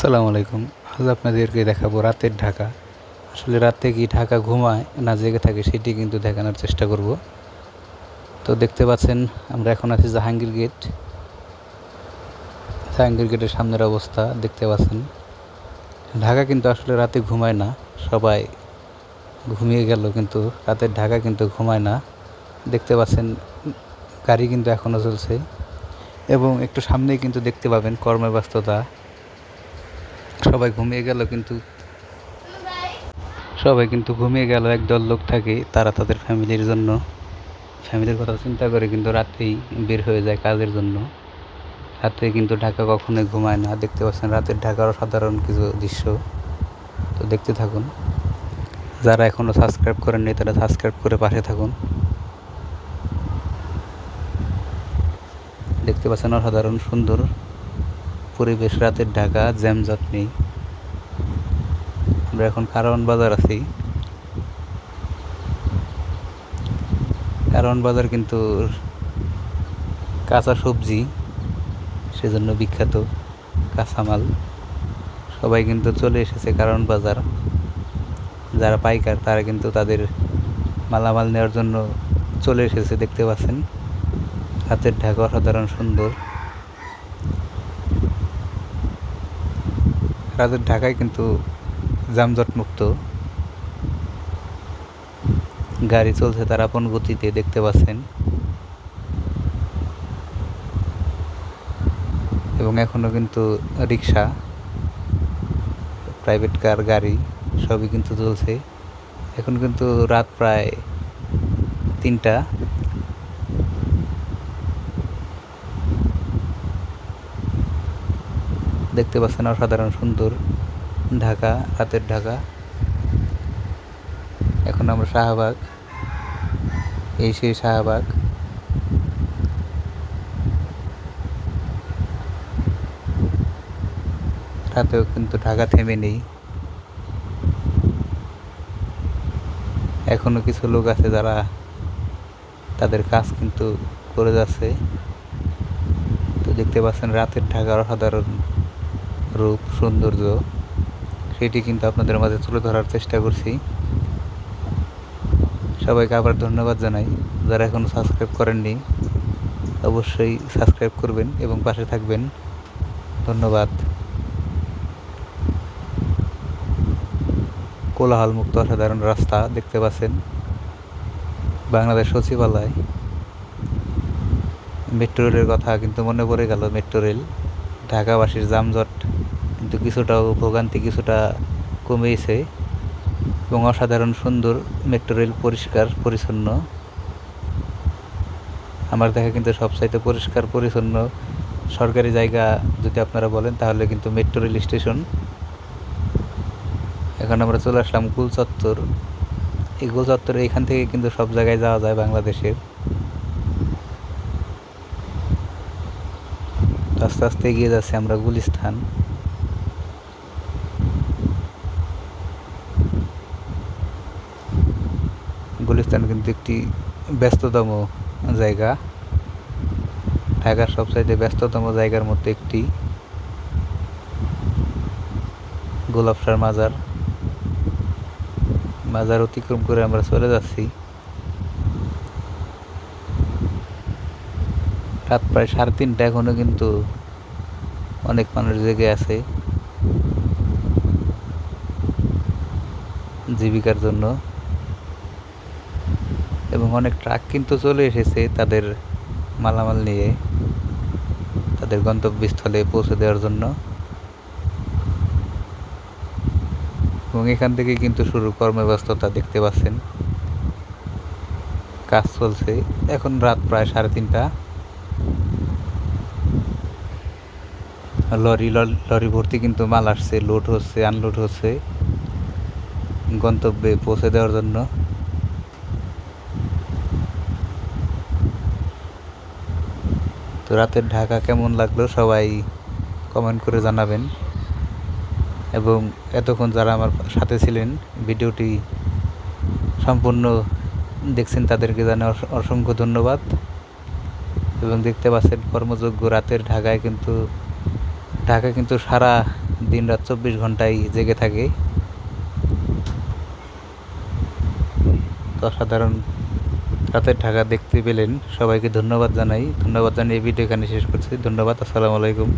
আসসালামু আলাইকুম। আজ আপনাদেরকে দেখাবো রাতের ঢাকা। আসলে রাতে কি ঢাকা ঘুমায় না জেগে থাকে সেটি কিন্তু দেখানোর চেষ্টা করব। তো দেখতে পাচ্ছেন আমরা এখন আছি জাহাঙ্গীর গেট। জাহাঙ্গীর গেটের সামনের অবস্থা দেখতে পাচ্ছেন। ঢাকা কিন্তু আসলে রাতে ঘুমায় না, সবাই ঘুমিয়ে গেল কিন্তু রাতের ঢাকা কিন্তু ঘুমায় না। দেখতে পাচ্ছেন গাড়ি কিন্তু এখনও চলছে এবং একটু সামনেই কিন্তু দেখতে পাবেন কর্মব্যস্ততা। সবাই কিন্তু ঘুমিয়ে গেল, একদল লোক থাকে তারা তাদের ফ্যামিলির কথা চিন্তা করে কিন্তু রাতেই বের হয়ে যায় কাজের জন্য। রাতে কিন্তু ঢাকা কখনোই ঘুমায় না। দেখতে পাচ্ছেন রাতের ঢাকার অসাধারণ কিছু দৃশ্য। তো দেখতে থাকুন। যারা এখনও সাবস্ক্রাইব করেননি তারা সাবস্ক্রাইব করে পাশে থাকুন। দেখতে পাচ্ছেন অসাধারণ সুন্দর পরিবেশ, রাতের ঢাকা, জ্যামজট নেই। আমরা এখন কারওয়ান বাজার আছি। কারওয়ান বাজার কিন্তু কাঁচা সবজি সেজন্য বিখ্যাত, কাঁচামাল। সবাই কিন্তু চলে এসেছে কারওয়ান বাজার। যারা পাইকার তারা কিন্তু তাদের মালামাল নেওয়ার জন্য চলে এসেছে। দেখতে পাচ্ছেন রাতের ঢাকা অসাধারণ সুন্দর। রাতের ঢাকায় কিন্তু যানজট মুক্ত, গাড়ি চলছে তার আপন গতিতে। দেখতে পাচ্ছেন এবং এখনও কিন্তু রিক্সা, প্রাইভেট কার, গাড়ি সবই কিন্তু চলছে। এখন কিন্তু রাত প্রায় 3টা। দেখতে পাচ্ছেন অসাধারণ সুন্দর ঢাকা, রাতের ঢাকা। এখন আমরা শাহবাগ, এই সেই শাহবাগ। রাতেও কিন্তু ঢাকা থেমে নেই। এখনো কিছু লোক আছে যারা তাদের কাজ কিন্তু করে যাচ্ছে। তো দেখতে পাচ্ছেন রাতের ঢাকার অসাধারণ রূপ, সৌন্দর্য, সেটি কিন্তু আপনাদের মাঝে তুলে ধরার চেষ্টা করছি। সবাইকে আবার ধন্যবাদ জানাই। যারা এখনও সাবস্ক্রাইব করেননি অবশ্যই সাবস্ক্রাইব করবেন এবং পাশে থাকবেন। ধন্যবাদ। কোলাহলমুক্ত অসাধারণ রাস্তা দেখতে পাচ্ছেন। বাংলাদেশ সচিবালয়, মেট্রো রেলের কথা কিন্তু মনে পড়ে গেল। মেট্রো রেল, ঢাকাবাসীর যানজট কিন্তু কিছুটাও ভোগান্তি কিছুটা কমেছে এবং অসাধারণ সুন্দর মেট্রো রেল, পরিষ্কার পরিচ্ছন্ন। আমার দেখা কিন্তু সবচাইতে পরিষ্কার পরিচ্ছন্ন সরকারি জায়গা যদি আপনারা বলেন তাহলে কিন্তু মেট্রো রেল স্টেশন। এখন আমরা চলে আসলাম গোল চত্বর। এই গোল চত্বরে এখান থেকে কিন্তু সব জায়গায় যাওয়া যায় বাংলাদেশের। আস্তে আস্তে এগিয়ে যাচ্ছে আমরা গুলিস্তান। গুলিস্তান কিন্তু একটি ব্যস্ততম জায়গা, ঢাকার সবচাইতে ব্যস্ততম জায়গার মধ্যে একটি। গোলাপসার মাজার অতিক্রম করে আমরা চলে যাচ্ছি। রাত প্রায় 3:30, এখনো কিন্তু অনেক মানুষ জেগে আছে জীবিকার জন্য এবং অনেক ট্রাক কিন্তু চলে এসেছে তাদের মালামাল নিয়ে তাদের গন্তব্যস্থলে পৌঁছে দেওয়ার জন্য। এবং এখান থেকে কিন্তু শুরু কর্মব্যস্ততা। দেখতে পাচ্ছেন কাজ চলছে। এখন রাত প্রায় 3:30। লরি ভর্তি কিন্তু মাল আসছে, লোড হচ্ছে, আনলোড হচ্ছে গন্তব্যে পৌঁছে দেওয়ার জন্য। তো রাতের ঢাকা কেমন লাগলো সবাই কমেন্ট করে জানাবেন এবং এতক্ষণ যারা আমার সাথে ছিলেন, ভিডিওটি সম্পূর্ণ দেখছেন তাদেরকে জানাই অসংখ্য ধন্যবাদ। এবং দেখতে পাচ্ছেন কর্মযোগ্য রাতের ঢাকা কিন্তু সারা দিন রাত 24 ঘন্টাই জেগে থাকে। তো অসাধারণ রাতের ঢাকা দেখতে পেলেন, সবাইকে ধন্যবাদ জানাই। ধন্যবাদ জানিয়ে এই ভিডিও এখানে শেষ করছি। ধন্যবাদ, আসসালামু আলাইকুম।